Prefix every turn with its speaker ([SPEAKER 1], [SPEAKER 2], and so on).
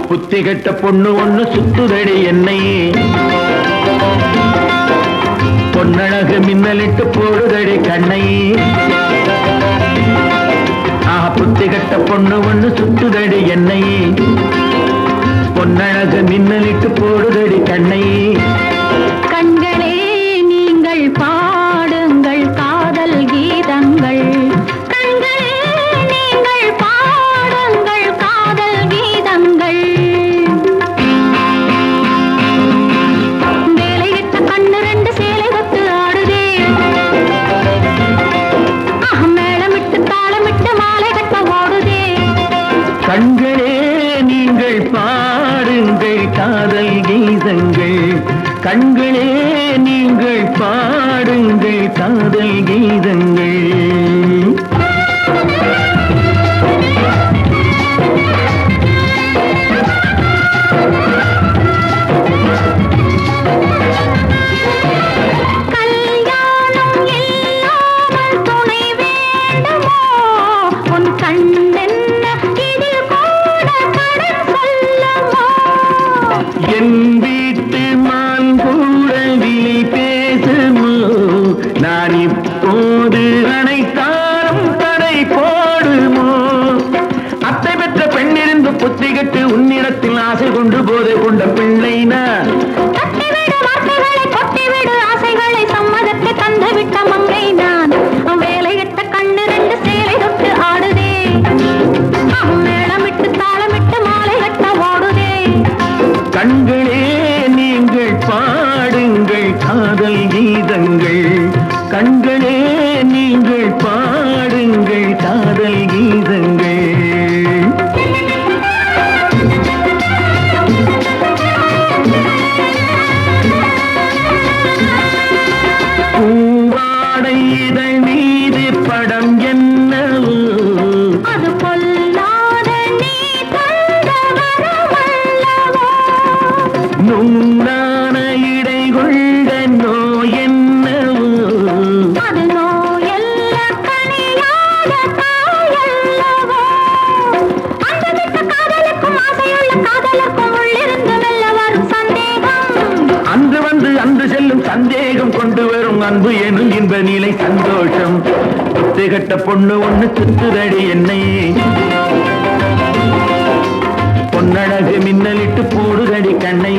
[SPEAKER 1] புத்தி கெட்ட பொண்ணு ஒண்ணு சுத்துதடி என்னை பொன்னழகு மின்னலிட்டு போடுதடி கண்ணை புத்தி கெட்ட பொண்ணு ஒண்ணு சுத்துதடி என்னை பொன்னழகு மின்னலிட்டு போடுதடி கண்ணை
[SPEAKER 2] கண்களே நீங்கள் பாடுங்கள் காதல் கீதங்கள்
[SPEAKER 1] கண்களே நீங்கள் பாடுங்கள் காதல் கீதங்கள் கண்களே நீங்கள் பாடுங்கள் காதல் கீதங்கள் என் வீட்டு மான் கூட விழி பேசுமோ நான் இப்போது அனைத்தாலும் தடை போடுமோ அத்தை பெற்ற பெண்ணிருந்து புத்தி கட்டு உன்னிடத்தில் ஆசை கொண்டு போதை கொண்ட பிள்ளை நான்
[SPEAKER 2] ஆசைகளை சம்மதத்தை தந்துவிட்ட மங்கை நான் வேலையிட்ட கண்ணு ரெண்டு சேலை தொட்டு ஆடுதே மேளமிட்டு தாளமிட்டு மாலை கட்ட ஓடுதே
[SPEAKER 1] கண்களே நீங்கள் பாடுங்கள் காதல் கீதங்கள் கண்களே நீங்கள் பாடுங்கள் காதல் கீதங்கள் பூவாடை இதழ் மீது படம் என்னவோ
[SPEAKER 2] அது பொல்லாத நீ தந்த வரமல்லவோ
[SPEAKER 1] நுண்ணான இடை கொண்ட நோய் என்னவோ
[SPEAKER 2] அது நோயல்ல கனியாத தாயல்லவோ அந்த விட்ட காதலுக்கும் ஆசையுள்ள காதலுக்கும் உள்ளிருந்து மெல்ல வரும் சந்தேகம்
[SPEAKER 1] அன்று வந்து அன்று செல்லும் சந்தேகம் கொண்டு வரும் அன்பு எனும் இன்ப நிலை சந்தோஷம் புத்தி கட்ட பொண்ணு ஒண்ணு சுத்துதடி என்னை பொன்னழகு மின்னலிட்டு போடுதடி கண்ணை